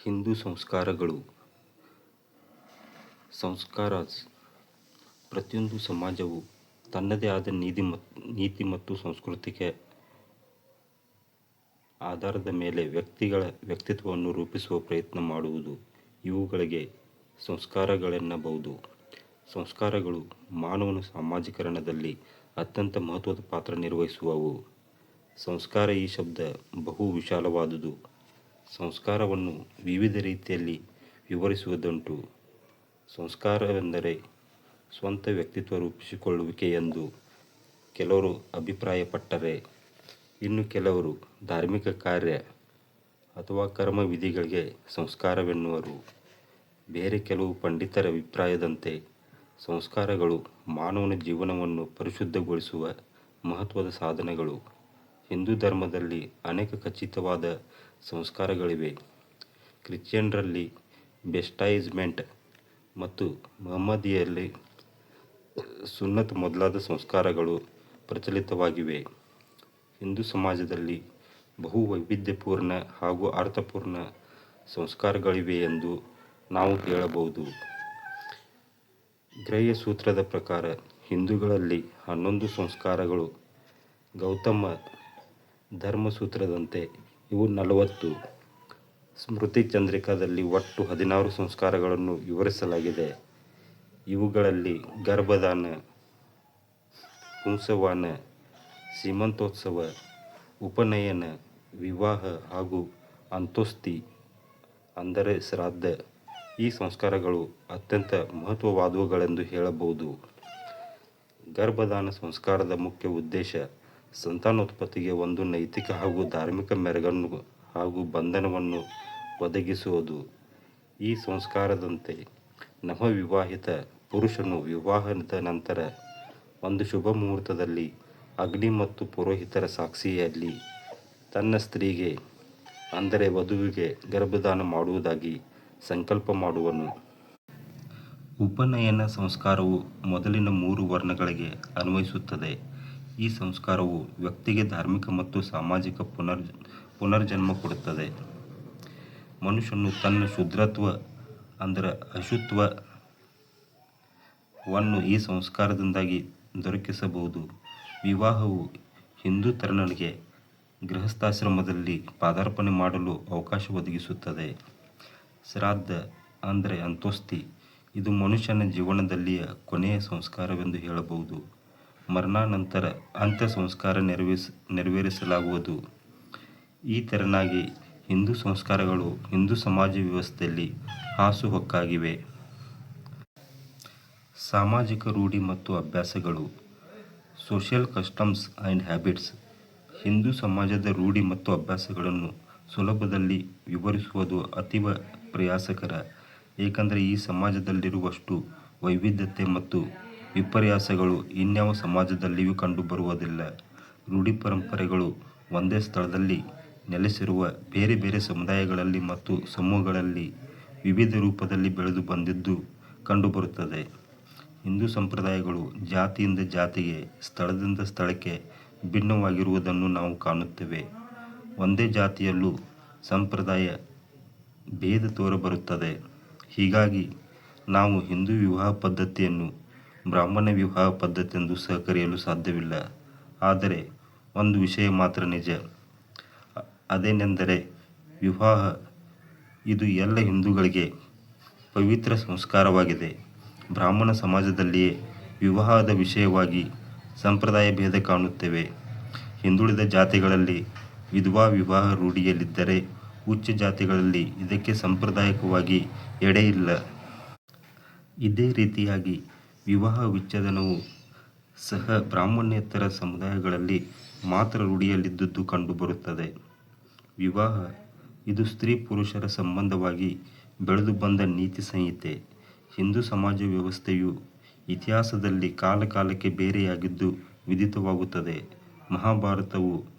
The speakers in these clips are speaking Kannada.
ಹಿಂದೂ ಸಂಸ್ಕಾರಗಳು. ಸಂಸ್ಕಾರಸ್ ಪ್ರತಿಯೊಂದು ಸಮಾಜವು ತನ್ನದೇ ಆದ ನೀತಿ ಮತ್ತು ಸಂಸ್ಕೃತಿಕ ಆಧಾರದ ಮೇಲೆ ವ್ಯಕ್ತಿಗಳ ವ್ಯಕ್ತಿತ್ವವನ್ನು ರೂಪಿಸುವ ಪ್ರಯತ್ನ ಮಾಡುವುದು. ಇವುಗಳಿಗೆ ಸಂಸ್ಕಾರಗಳೆನ್ನಬಹುದು. ಸಂಸ್ಕಾರಗಳು ಮಾನವನ ಸಾಮಾಜೀಕರಣದಲ್ಲಿ ಅತ್ಯಂತ ಮಹತ್ವದ ಪಾತ್ರ ನಿರ್ವಹಿಸುವವು. ಸಂಸ್ಕಾರ ಈ ಶಬ್ದ ಬಹು ವಿಶಾಲವಾದುದು. ಸಂಸ್ಕಾರವನ್ನು ವಿವಿಧ ರೀತಿಯಲ್ಲಿ ವಿವರಿಸುವುದುಂಟು. ಸಂಸ್ಕಾರವೆಂದರೆ ಸ್ವಂತ ವ್ಯಕ್ತಿತ್ವ ರೂಪಿಸಿಕೊಳ್ಳುವಿಕೆ ಎಂದು ಕೆಲವರು ಅಭಿಪ್ರಾಯಪಟ್ಟರೆ, ಇನ್ನು ಕೆಲವರು ಧಾರ್ಮಿಕ ಕಾರ್ಯ ಅಥವಾ ಕರ್ಮ ವಿಧಿಗಳಿಗೆ ಸಂಸ್ಕಾರವೆನ್ನುವರು. ಬೇರೆ ಕೆಲವು ಪಂಡಿತರ ಅಭಿಪ್ರಾಯದಂತೆ ಸಂಸ್ಕಾರಗಳು ಮಾನವನ ಜೀವನವನ್ನು ಪರಿಶುದ್ಧಗೊಳಿಸುವ ಮಹತ್ವದ ಸಾಧನಗಳು. ಹಿಂದೂ ಧರ್ಮದಲ್ಲಿ ಅನೇಕ ಖಚಿತವಾದ ಸಂಸ್ಕಾರಗಳಿವೆ. ಕ್ರಿಶ್ಚಿಯನ್ನರಲ್ಲಿ ಬೇಪ್ಟೈಸ್ಮೆಂಟ್ ಮತ್ತು ಮಹಮ್ಮದೀಯರಲ್ಲಿ ಸುನ್ನತ್ ಮೊದಲಾದ ಸಂಸ್ಕಾರಗಳು ಪ್ರಚಲಿತವಾಗಿವೆ. ಹಿಂದೂ ಸಮಾಜದಲ್ಲಿ ಬಹು ವೈವಿಧ್ಯಪೂರ್ಣ ಹಾಗೂ ಅರ್ಥಪೂರ್ಣ ಸಂಸ್ಕಾರಗಳಿವೆ ಎಂದು ನಾವು ಹೇಳಬಹುದು. ಗ್ರಹ್ಯ ಸೂತ್ರದ ಪ್ರಕಾರ ಹಿಂದೂಗಳಲ್ಲಿ 11 ಸಂಸ್ಕಾರಗಳು. ಗೌತಮ ಧರ್ಮಸೂತ್ರದಂತೆ ಇವು 40. ಸ್ಮೃತಿ ಚಂದ್ರಿಕಾದಲ್ಲಿ ಒಟ್ಟು 16 ಸಂಸ್ಕಾರಗಳನ್ನು ವಿವರಿಸಲಾಗಿದೆ. ಇವುಗಳಲ್ಲಿ ಗರ್ಭದಾನ, ಪುಂಸವಾನ, ಸೀಮಂತೋತ್ಸವ, ಉಪನಯನ, ವಿವಾಹ ಹಾಗೂ ಅಂತ್ಯೋಕ್ತಿ ಅಂದರೆ ಶ್ರಾದ್ದ ಈ ಸಂಸ್ಕಾರಗಳು ಅತ್ಯಂತ ಮಹತ್ವವಾದವುಗಳೆಂದು ಹೇಳಬಹುದು. ಗರ್ಭದಾನ ಸಂಸ್ಕಾರದ ಮುಖ್ಯ ಉದ್ದೇಶ ಸಂತಾನೋತ್ಪತ್ತಿಗೆ ಒಂದು ನೈತಿಕ ಹಾಗೂ ಧಾರ್ಮಿಕ ಮೆರುಗನ್ನು ಹಾಗೂ ಬಂಧನವನ್ನು ಒದಗಿಸುವುದು. ಈ ಸಂಸ್ಕಾರದಂತೆ ನವವಿವಾಹಿತ ಪುರುಷನು ವಿವಾಹದ ನಂತರ ಒಂದು ಶುಭ ಮುಹೂರ್ತದಲ್ಲಿ ಅಗ್ನಿ ಮತ್ತು ಪುರೋಹಿತರ ಸಾಕ್ಷಿಯಲ್ಲಿ ತನ್ನ ಸ್ತ್ರೀಗೆ ಅಂದರೆ ವಧುವಿಗೆ ಗರ್ಭದಾನ ಮಾಡುವುದಾಗಿ ಸಂಕಲ್ಪ ಮಾಡುವನು. ಉಪನಯನ ಸಂಸ್ಕಾರವು ಮೊದಲಿನ 3 ವರ್ಣಗಳಿಗೆ ಅನ್ವಯಿಸುತ್ತದೆ. ಈ ಸಂಸ್ಕಾರವು ವ್ಯಕ್ತಿಗೆ ಧಾರ್ಮಿಕ ಮತ್ತು ಸಾಮಾಜಿಕ ಪುನರ್ಜನ್ಮ ಕೊಡುತ್ತದೆ. ಮನುಷ್ಯನು ತನ್ನ ಶೂದ್ರತ್ವ ಅಂದರೆ ಅಶುದ್ಧತ್ವವನ್ನು ಈ ಸಂಸ್ಕಾರದಿಂದಾಗಿ ದೊರಕಿಸಬಹುದು. ವಿವಾಹವು ಹಿಂದೂ ತರುಣನಿಗೆ ಗೃಹಸ್ಥಾಶ್ರಮದಲ್ಲಿ ಪಾದಾರ್ಪಣೆ ಮಾಡಲು ಅವಕಾಶ ಒದಗಿಸುತ್ತದೆ. ಶ್ರಾದ್ದ ಅಂದರೆ ಅಂತ್ಯೋಕ್ತಿ ಇದು ಮನುಷ್ಯನ ಜೀವನದಲ್ಲಿಯ ಕೊನೆಯ ಸಂಸ್ಕಾರವೆಂದು ಹೇಳಬಹುದು. ಮರಣಾನಂತರ ಅಂತ್ಯ ಸಂಸ್ಕಾರ ನೆರವೇರಿಸಲಾಗುವುದು. ಈ ತೆರನಾಗಿ ಹಿಂದೂ ಸಂಸ್ಕಾರಗಳು ಹಿಂದೂ ಸಮಾಜ ವ್ಯವಸ್ಥೆಯಲ್ಲಿ ಹಾಸುಹೊಕ್ಕಾಗಿವೆ. ಸಾಮಾಜಿಕ ರೂಢಿ ಮತ್ತು ಅಭ್ಯಾಸಗಳು. Social customs and habits. Hindu ಸಮಾಜದ ರೂಢಿ ಮತ್ತು ಅಭ್ಯಾಸಗಳನ್ನು ಸುಲಭದಲ್ಲಿ ವಿವರಿಸುವುದು ಅತೀವ ಪ್ರಯಾಸಕರ. ಏಕೆಂದರೆ ಈ ಸಮಾಜದಲ್ಲಿರುವಷ್ಟು ವೈವಿಧ್ಯತೆ ಮತ್ತು ವಿಪರ್ಯಾಸಗಳು ಇನ್ಯಾವ ಸಮಾಜದಲ್ಲಿಯೂ ಕಂಡುಬರುವುದಿಲ್ಲ. ರೂಢಿ ಪರಂಪರೆಗಳು ಒಂದೇ ಸ್ಥಳದಲ್ಲಿ ನೆಲೆಸಿರುವ ಬೇರೆ ಬೇರೆ ಸಮುದಾಯಗಳಲ್ಲಿ ಮತ್ತು ಸಮೂಹಗಳಲ್ಲಿ ವಿವಿಧ ರೂಪದಲ್ಲಿ ಬೆಳೆದು ಬಂದಿದ್ದು ಕಂಡುಬರುತ್ತದೆ. ಹಿಂದೂ ಸಂಪ್ರದಾಯಗಳು ಜಾತಿಯಿಂದ ಜಾತಿಗೆ, ಸ್ಥಳದಿಂದ ಸ್ಥಳಕ್ಕೆ ಭಿನ್ನವಾಗಿರುವುದನ್ನು ನಾವು ಕಾಣುತ್ತೇವೆ. ಒಂದೇ ಜಾತಿಯಲ್ಲೂ ಸಂಪ್ರದಾಯ ಭೇದ ತೋರಿಬರುತ್ತದೆ. ಹೀಗಾಗಿ ನಾವು ಹಿಂದೂ ವಿವಾಹ ಪದ್ಧತಿಯನ್ನು ಬ್ರಾಹ್ಮಣ ವಿವಾಹ ಪದ್ಧತಿಯೆಂದು ಕರೆಯಲು ಸಾಧ್ಯವಿಲ್ಲ. ಆದರೆ ಒಂದು ವಿಷಯ ಮಾತ್ರ ನಿಜ. ಅದೇನೆಂದರೆ ವಿವಾಹ ಇದು ಎಲ್ಲ ಹಿಂದೂಗಳಿಗೆ ಪವಿತ್ರ ಸಂಸ್ಕಾರವಾಗಿದೆ. ಬ್ರಾಹ್ಮಣ ಸಮಾಜದಲ್ಲಿಯೇ ವಿವಾಹದ ವಿಷಯವಾಗಿ ಸಂಪ್ರದಾಯ ಭೇದ ಕಾಣುತ್ತೇವೆ. ಹಿಂದುಳಿದ ಜಾತಿಗಳಲ್ಲಿ ವಿಧವಾ ವಿವಾಹ ರೂಢಿಯಲ್ಲಿದ್ದರೆ ಉಚ್ಚ ಜಾತಿಗಳಲ್ಲಿ ಇದಕ್ಕೆ ಸಾಂಪ್ರದಾಯಿಕವಾಗಿ ಎಡೆಯಿಲ್ಲ. ಇದೇ ರೀತಿಯಾಗಿ ವಿವಾಹ ವಿಚ್ಛೇದನವು ಸಹ ಬ್ರಾಹ್ಮಣೇತರ ಸಮುದಾಯಗಳಲ್ಲಿ ಮಾತ್ರ ರೂಢಿಯಲ್ಲಿದ್ದುದು ಕಂಡುಬರುತ್ತದೆ. ವಿವಾಹ ಇದು ಸ್ತ್ರೀ ಪುರುಷರ ಸಂಬಂಧವಾಗಿ ಬೆಳೆದು ಬಂದ ನೀತಿ ಸಂಹಿತೆ. ಹಿಂದೂ ಸಮಾಜ ವ್ಯವಸ್ಥೆಯು ಇತಿಹಾಸದಲ್ಲಿ ಕಾಲಕಾಲಕ್ಕೆ ಬೇರೆಯಾಗಿದ್ದು ವಿದಿತವಾಗುತ್ತದೆ. ಮಹಾಭಾರತವು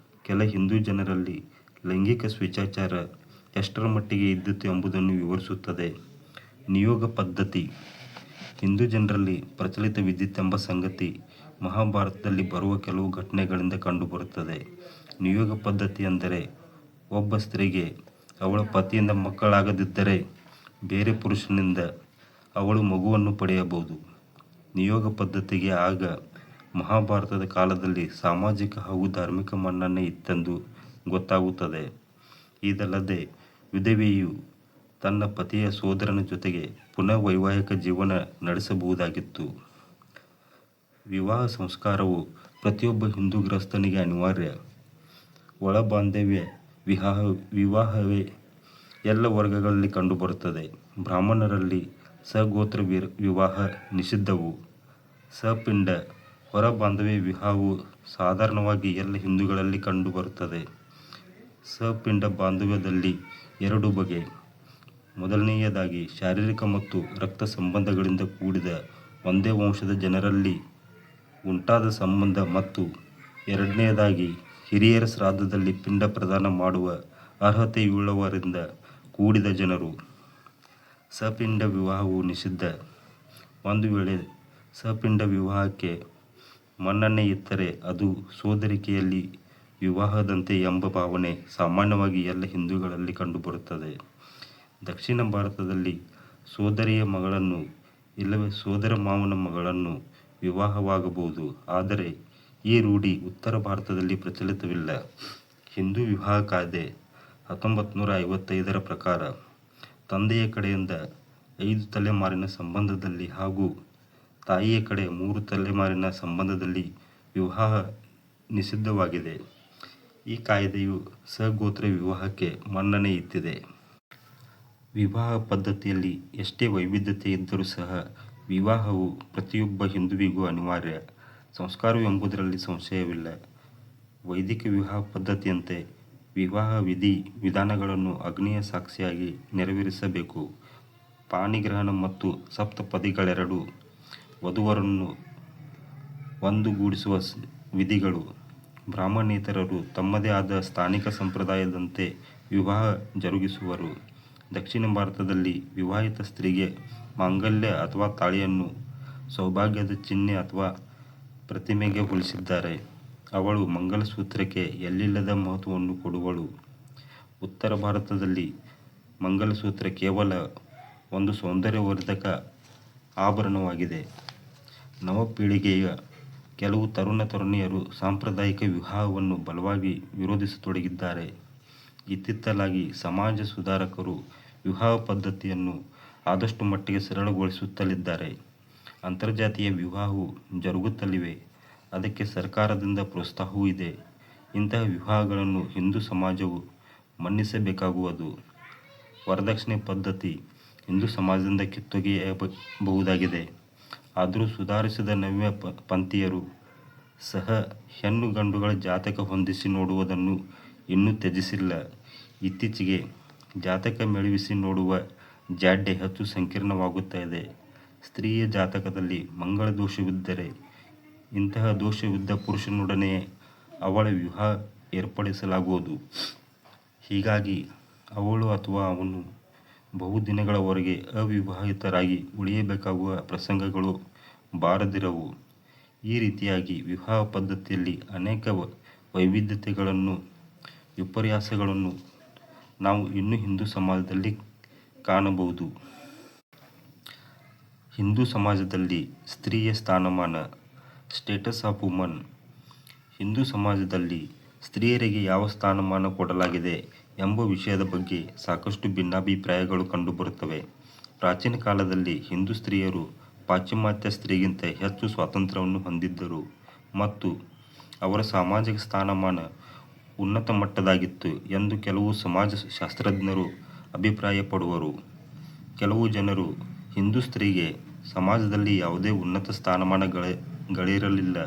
ಕೆಲ ಹಿಂದೂ ಜನರಲ್ಲಿ ಲೈಂಗಿಕ ಸ್ವೇಚ್ಛಾಚಾರ ಎಷ್ಟರ ಮಟ್ಟಿಗೆ ಇದ್ದಿತು ಎಂಬುದನ್ನು ವಿವರಿಸುತ್ತದೆ. ನಿಯೋಗ ಪದ್ಧತಿ. ಹಿಂದೂ ಜನರಲ್ಲಿ ಪ್ರಚಲಿತವಿದ್ದಿತೆಂಬ ಸಂಗತಿ ಮಹಾಭಾರತದಲ್ಲಿ ಬರುವ ಕೆಲವು ಘಟನೆಗಳಿಂದ ಕಂಡುಬರುತ್ತದೆ. ನಿಯೋಗ ಪದ್ಧತಿ ಎಂದರೆ ಒಬ್ಬ ಸ್ತ್ರೀಗೆ ಅವಳ ಪತಿಯಿಂದ ಮಕ್ಕಳಾಗದಿದ್ದರೆ ಬೇರೆ ಪುರುಷನಿಂದ ಅವಳು ಮಗುವನ್ನು ಪಡೆಯಬಹುದು. ನಿಯೋಗ ಪದ್ಧತಿಗೆ ಆಗ ಮಹಾಭಾರತದ ಕಾಲದಲ್ಲಿ ಸಾಮಾಜಿಕ ಹಾಗೂ ಧಾರ್ಮಿಕ ಮನ್ನಣೆ ಇತ್ತೆಂದು ಗೊತ್ತಾಗುತ್ತದೆ. ಇದಲ್ಲದೆ ವಿಧವೆಯು ತನ್ನ ಪತಿಯ ಸೋದರನ ಜೊತೆಗೆ ಪುನಃ ವೈವಾಹಿಕ ಜೀವನ ನಡೆಸಬಹುದಾಗಿತ್ತು. ವಿವಾಹ ಸಂಸ್ಕಾರವು ಪ್ರತಿಯೊಬ್ಬ ಹಿಂದೂ ಗೃಹಸ್ಥನಿಗೆ ಅನಿವಾರ್ಯ. ಒಳ ಬಾಂಧವ್ಯ ವಿವಾಹವೇ ಎಲ್ಲ ವರ್ಗಗಳಲ್ಲಿ ಕಂಡುಬರುತ್ತದೆ. ಬ್ರಾಹ್ಮಣರಲ್ಲಿ ಸಗೋತ್ರ ವಿವಾಹ ನಿಷಿದ್ಧವು. ಸಪಿಂಡ ಹೊರ ಬಾಂಧವ್ಯ ವಿವಾಹವು ಸಾಧಾರಣವಾಗಿ ಎಲ್ಲ ಹಿಂದೂಗಳಲ್ಲಿ ಕಂಡುಬರುತ್ತದೆ. ಸಪಿಂಡ ಬಾಂಧವ್ಯದಲ್ಲಿ ಎರಡು ಬಗೆ. ಮೊದಲನೆಯದಾಗಿ ಶಾರೀರಿಕ ಮತ್ತು ರಕ್ತ ಸಂಬಂಧಗಳಿಂದ ಕೂಡಿದ ಒಂದೇ ವಂಶದ ಜನರಲ್ಲಿ ಉಂಟಾದ ಸಂಬಂಧ ಮತ್ತು ಎರಡನೆಯದಾಗಿ ಹಿರಿಯರ ಶ್ರಾದ್ದದಲ್ಲಿ ಪಿಂಡ ಪ್ರದಾನ ಮಾಡುವ ಅರ್ಹತೆಯುಳ್ಳವರಿಂದ ಕೂಡಿದ ಜನರು. ಸಪಿಂಡ ವಿವಾಹವು ನಿಷಿದ್ಧ. ಒಂದು ವೇಳೆ ಸಪಿಂಡ ವಿವಾಹಕ್ಕೆ ಮನ್ನಣೆ ಇದ್ದರೆ ಅದು ಸೋದರಿಕೆಯಲ್ಲಿ ವಿವಾಹದಂತೆ ಎಂಬ ಭಾವನೆ ಸಾಮಾನ್ಯವಾಗಿ ಎಲ್ಲ ಹಿಂದೂಗಳಲ್ಲಿ ಕಂಡುಬರುತ್ತದೆ. ದಕ್ಷಿಣ ಭಾರತದಲ್ಲಿ ಸೋದರಿಯ ಮಗಳನ್ನು ಇಲ್ಲವೇ ಸೋದರ ಮಾವನ ಮಗಳನ್ನು ವಿವಾಹವಾಗಬಹುದು. ಆದರೆ ಈ ರೂಢಿ ಉತ್ತರ ಭಾರತದಲ್ಲಿ ಪ್ರಚಲಿತವಿಲ್ಲ. ಹಿಂದೂ ವಿವಾಹ ಕಾಯ್ದೆ 1955 ಪ್ರಕಾರ ತಂದೆಯ ಕಡೆಯಿಂದ 5 ತಲೆಮಾರಿನ ಸಂಬಂಧದಲ್ಲಿ ಹಾಗೂ ತಾಯಿಯ ಕಡೆ 3 ತಲೆಮಾರಿನ ಸಂಬಂಧದಲ್ಲಿ ವಿವಾಹ ನಿಷಿದ್ಧವಾಗಿದೆ. ಈ ಕಾಯ್ದೆಯು ಸಗೋತ್ರ ವಿವಾಹಕ್ಕೆ ಮನ್ನಣೆ ಇತ್ತಿದೆ. ವಿವಾಹ ಪದ್ಧತಿಯಲ್ಲಿ ಎಷ್ಟೇ ವೈವಿಧ್ಯತೆ ಇದ್ದರೂ ಸಹ ವಿವಾಹವು ಪ್ರತಿಯೊಬ್ಬ ಹಿಂದುವಿಗೂ ಅನಿವಾರ್ಯ ಸಂಸ್ಕಾರವು ಎಂಬುದರಲ್ಲಿ ಸಂಶಯವಿಲ್ಲ. ವೈದಿಕ ವಿವಾಹ ಪದ್ಧತಿಯಂತೆ ವಿವಾಹ ವಿಧಿ ವಿಧಾನಗಳನ್ನು ಅಗ್ನಿಯ ಸಾಕ್ಷಿಯಾಗಿ ನೆರವೇರಿಸಬೇಕು. ಪಾಣಿಗ್ರಹಣ ಮತ್ತು ಸಪ್ತಪದಿಗಳೆರಡೂ ವಧುವರರನ್ನು ಒಂದುಗೂಡಿಸುವ ವಿಧಿಗಳು. ಬ್ರಾಹ್ಮಣೇತರರು ತಮ್ಮದೇ ಆದ ಸ್ಥಾನಿಕ ಸಂಪ್ರದಾಯದಂತೆ ವಿವಾಹ ಜರುಗಿಸುವರು. ದಕ್ಷಿಣ ಭಾರತದಲ್ಲಿ ವಿವಾಹಿತ ಸ್ತ್ರೀಗೆ ಮಾಂಗಲ್ಯ ಅಥವಾ ತಾಳಿಯನ್ನು ಸೌಭಾಗ್ಯದ ಚಿಹ್ನೆ ಅಥವಾ ಪ್ರತಿಮೆಗೆ ಹೋಲಿಸಿದ್ದಾರೆ. ಅವಳು ಮಂಗಲಸೂತ್ರಕ್ಕೆ ಎಲ್ಲಿಲ್ಲದ ಮಹತ್ವವನ್ನು ಕೊಡುವಳು. ಉತ್ತರ ಭಾರತದಲ್ಲಿ ಮಂಗಲಸೂತ್ರ ಕೇವಲ ಒಂದು ಸೌಂದರ್ಯವರ್ಧಕ ಆಭರಣವಾಗಿದೆ. ನವಪೀಳಿಗೆಯ ಕೆಲವು ತರುಣಿಯರು ಸಾಂಪ್ರದಾಯಿಕ ವಿವಾಹವನ್ನು ಬಲವಾಗಿ ವಿರೋಧಿಸತೊಡಗಿದ್ದಾರೆ. ಇತ್ತಿತ್ತಲಾಗಿ ಸಮಾಜ ಸುಧಾರಕರು ವಿವಾಹ ಪದ್ಧತಿಯನ್ನು ಆದಷ್ಟು ಮಟ್ಟಿಗೆ ಸರಳಗೊಳಿಸುತ್ತಲಿದ್ದಾರೆ. ಅಂತರ್ಜಾತೀಯ ವಿವಾಹವು ಜರುಗುತ್ತಲಿವೆ. ಅದಕ್ಕೆ ಸರ್ಕಾರದಿಂದ ಪ್ರೋತ್ಸಾಹವೂ ಇದೆ. ಇಂತಹ ವಿವಾಹಗಳನ್ನು ಹಿಂದೂ ಸಮಾಜವು ಮನ್ನಿಸಬೇಕಾಗುವುದು. ವರದಕ್ಷಿಣೆ ಪದ್ಧತಿ ಹಿಂದೂ ಸಮಾಜದಿಂದ ಕಿತ್ತೊಗೆಯಬಹುದಾಗಿದೆ. ಆದರೂ ಸುಧಾರಿಸಿದ ನವ್ಯ ಪಂಥೀಯರು ಸಹ ಹೆಣ್ಣು ಗಂಡುಗಳ ಜಾತಕ ಹೊಂದಿಸಿ ನೋಡುವುದನ್ನು ಇನ್ನೂ ತ್ಯಜಿಸಿಲ್ಲ. ಇತ್ತೀಚೆಗೆ ಜಾತಕ ಮೆಳವಿಸಿ ನೋಡುವ ಜಾಡ್ಯ ಹೆಚ್ಚು ಸಂಕೀರ್ಣವಾಗುತ್ತಾ ಇದೆ. ಸ್ತ್ರೀಯ ಜಾತಕದಲ್ಲಿ ಮಂಗಳ ದೋಷವಿದ್ದರೆ ಇಂತಹ ದೋಷವಿದ್ದ ಪುರುಷನೊಡನೆಯೇ ಅವಳ ವಿವಾಹ ಏರ್ಪಡಿಸಲಾಗುವುದು. ಹೀಗಾಗಿ ಅವಳು ಅಥವಾ ಅವನು ಬಹುದಿನಗಳವರೆಗೆ ಅವಿವಾಹಿತರಾಗಿ ಉಳಿಯಬೇಕಾಗುವ ಪ್ರಸಂಗಗಳು ಬಾರದಿರವು. ಈ ರೀತಿಯಾಗಿ ವಿವಾಹ ಪದ್ಧತಿಯಲ್ಲಿ ಅನೇಕ ವೈವಿಧ್ಯತೆಗಳನ್ನು ವಿಪರ್ಯಾಸಗಳನ್ನು ನಾವು ಇನ್ನೂ ಹಿಂದೂ ಸಮಾಜದಲ್ಲಿ ಕಾಣಬಹುದು. ಹಿಂದೂ ಸಮಾಜದಲ್ಲಿ ಸ್ತ್ರೀಯ ಸ್ಥಾನಮಾನ, ಸ್ಟೇಟಸ್ ಆಫ್ ವುಮನ್. ಹಿಂದೂ ಸಮಾಜದಲ್ಲಿ ಸ್ತ್ರೀಯರಿಗೆ ಯಾವ ಸ್ಥಾನಮಾನ ಕೊಡಲಾಗಿದೆ ಎಂಬ ವಿಷಯದ ಬಗ್ಗೆ ಸಾಕಷ್ಟು ಭಿನ್ನಾಭಿಪ್ರಾಯಗಳು ಕಂಡುಬರುತ್ತವೆ. ಪ್ರಾಚೀನ ಕಾಲದಲ್ಲಿ ಹಿಂದೂ ಸ್ತ್ರೀಯರು ಪಾಶ್ಚಿಮಾತ್ಯ ಸ್ತ್ರೀಗಿಂತ ಹೆಚ್ಚು ಸ್ವಾತಂತ್ರ್ಯವನ್ನು ಹೊಂದಿದ್ದರು ಮತ್ತು ಅವರ ಸಾಮಾಜಿಕ ಸ್ಥಾನಮಾನ ಉನ್ನತ ಮಟ್ಟದಾಗಿತ್ತು ಎಂದು ಕೆಲವು ಸಮಾಜಶಾಸ್ತ್ರಜ್ಞರು ಅಭಿಪ್ರಾಯಪಡುವರು. ಕೆಲವು ಜನರು ಹಿಂದೂ ಸ್ತ್ರೀಗೆ ಸಮಾಜದಲ್ಲಿ ಯಾವುದೇ ಉನ್ನತ ಸ್ಥಾನಮಾನಗಳಿರಲಿಲ್ಲ,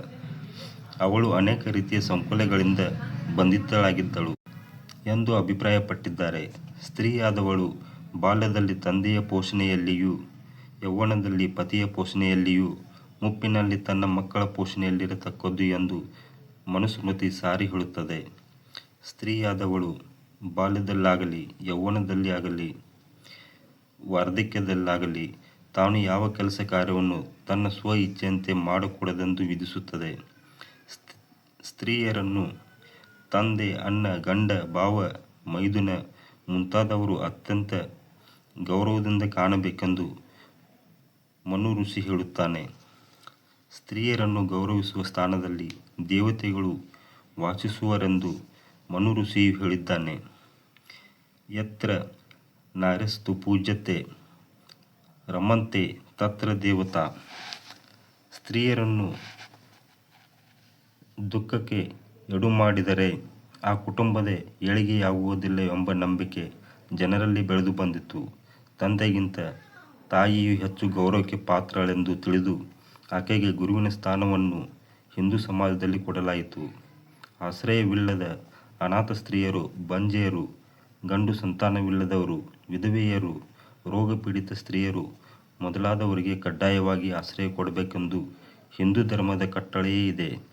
ಅವಳು ಅನೇಕ ರೀತಿಯ ಸಂಕೋಲೆಗಳಿಂದ ಬಂಧಿತಳಾಗಿದ್ದಳು ಎಂದು ಅಭಿಪ್ರಾಯಪಟ್ಟಿದ್ದಾರೆ. ಸ್ತ್ರೀಯಾದವಳು ಬಾಲ್ಯದಲ್ಲಿ ತಂದೆಯ ಪೋಷಣೆಯಲ್ಲಿಯೂ, ಯೌವನದಲ್ಲಿ ಪತಿಯ ಪೋಷಣೆಯಲ್ಲಿಯೂ, ಮುಪ್ಪಿನಲ್ಲಿ ತನ್ನ ಮಕ್ಕಳ ಪೋಷಣೆಯಲ್ಲಿರತಕ್ಕದ್ದು ಎಂದು ಮನುಸ್ಮೃತಿ ಸಾರಿ ಹೇಳುತ್ತದೆ. ಸ್ತ್ರೀಯಾದವಳು ಬಾಲ್ಯದಲ್ಲಾಗಲಿ ಯೌವನದಲ್ಲಿ ಆಗಲಿ ವಾರ್ಧಕ್ಯದಲ್ಲಾಗಲಿ ತಾನು ಯಾವ ಕೆಲಸ ಕಾರ್ಯವನ್ನು ತನ್ನ ಸ್ವ ಇಚ್ಛೆಯಂತೆ ಮಾಡಕೂಡದೆಂದು ವಿಧಿಸುತ್ತದೆ. ಸ್ತ್ರೀಯರನ್ನು ತಂದೆ, ಅಣ್ಣ, ಗಂಡ, ಭಾವ, ಮೈದುನ ಮುಂತಾದವರು ಅತ್ಯಂತ ಗೌರವದಿಂದ ಕಾಣಬೇಕೆಂದು ಮನು ಋಷಿ ಹೇಳುತ್ತಾನೆ. ಸ್ತ್ರೀಯರನ್ನು ಗೌರವಿಸುವ ಸ್ಥಾನದಲ್ಲಿ ದೇವತೆಗಳು ವಾಸಿಸುವರೆಂದು ಮನು ಋಷಿಯು ಹೇಳಿದ್ದಾನೆ. ಯತ್ರ ನಾರ್ಯಸ್ತು ಪೂಜ್ಯತೆ ರಮಂತೆ ತತ್ರ ದೇವತಾ. ಸ್ತ್ರೀಯರನ್ನು ದುಃಖಕ್ಕೆ ಎಡು ಮಾಡಿದರೆ ಆ ಕುಟುಂಬದ ಏಳಿಗೆಯಾಗುವುದಿಲ್ಲ ಎಂಬ ನಂಬಿಕೆ ಜನರಲ್ಲಿ ಬೆಳೆದು ಬಂದಿತು. ತಂದೆಗಿಂತ ತಾಯಿಯು ಹೆಚ್ಚು ಗೌರವಕ್ಕೆ ಪಾತ್ರಳೆಂದು ತಿಳಿದು ಆಕೆಗೆ ಗುರುವಿನ ಸ್ಥಾನವನ್ನು ಹಿಂದೂ ಸಮಾಜದಲ್ಲಿ ಕೊಡಲಾಯಿತು. ಆಶ್ರಯವಿಲ್ಲದ ಅನಾಥ ಸ್ತ್ರೀಯರು, ಬಂಜೆಯರು, ಗಂಡು ಸಂತಾನವಿಲ್ಲದವರು, ವಿಧವೆಯರು, ರೋಗಪೀಡಿತ ಸ್ತ್ರೀಯರು ಮೊದಲಾದವರಿಗೆ ಕಡ್ಡಾಯವಾಗಿ ಆಶ್ರಯ ಕೊಡಬೇಕೆಂದು ಹಿಂದೂ ಧರ್ಮದ ಕಟ್ಟಳೆಯೇ ಇದೆ.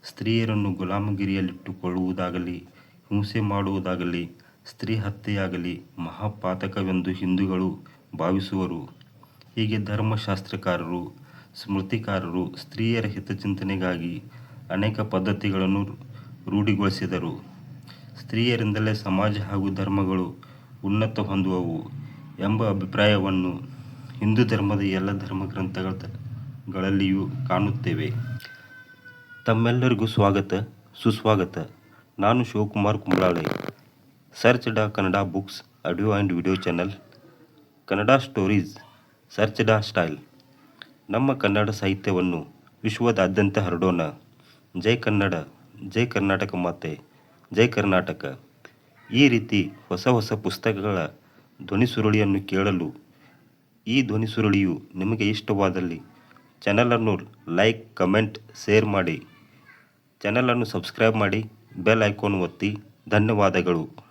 ಸ್ತ್ರೀಯರನ್ನು ಗುಲಾಮಗಿರಿಯಲ್ಲಿಟ್ಟುಕೊಳ್ಳುವುದಾಗಲಿ, ಹಿಂಸೆ ಮಾಡುವುದಾಗಲಿ, ಸ್ತ್ರೀ ಹತ್ಯೆಯಾಗಲಿ ಮಹಾಪಾತಕವೆಂದು ಹಿಂದೂಗಳು ಭಾವಿಸುವರು. ಹೀಗೆ ಧರ್ಮಶಾಸ್ತ್ರಕಾರರು, ಸ್ಮೃತಿಕಾರರು ಸ್ತ್ರೀಯರ ಹಿತಚಿಂತನೆಗಾಗಿ ಅನೇಕ ಪದ್ಧತಿಗಳನ್ನು ರೂಢಿಗೊಳಿಸಿದರು. ಸ್ತ್ರೀಯರಿಂದಲೇ ಸಮಾಜ ಹಾಗೂ ಧರ್ಮಗಳು ಉನ್ನತ ಹೊಂದುವವು ಎಂಬ ಅಭಿಪ್ರಾಯವನ್ನು ಹಿಂದೂ ಧರ್ಮದ ಎಲ್ಲ ಧರ್ಮಗ್ರಂಥಗಳಲ್ಲಿಯೂ ಕಾಣುತ್ತೇವೆ. ತಮ್ಮೆಲ್ಲರಿಗೂ ಸ್ವಾಗತ, ಸುಸ್ವಾಗತ. ನಾನು Shivakumar Kumblale. Search Kannada books audio and video channel, Kannada stories, search style. ನಮ್ಮ ಕನ್ನಡ ಸಾಹಿತ್ಯವನ್ನು ವಿಶ್ವದಾದ್ಯಂತ ಹರಡೋಣ. ಜೈ ಕನ್ನಡ, ಜೈ ಕರ್ನಾಟಕ ಮಾತೆ, ಜೈ ಕರ್ನಾಟಕ. ಈ ರೀತಿ ಹೊಸ ಹೊಸ ಪುಸ್ತಕಗಳ ಧ್ವನಿಸುರುಳಿಯನ್ನು ಕೇಳಲು ಈ ಧ್ವನಿಸುರುಳಿಯು ನಿಮಗೆ ಇಷ್ಟವಾದಲ್ಲಿ ಚಾನಲನ್ನು ಲೈಕ್, ಕಮೆಂಟ್, ಶೇರ್ ಮಾಡಿ. ಚಾನಲನ್ನು ಸಬ್ಸ್ಕ್ರೈಬ್ ಮಾಡಿ, ಬೆಲ್ ಐಕಾನ್ ಒತ್ತಿ. ಧನ್ಯವಾದಗಳು.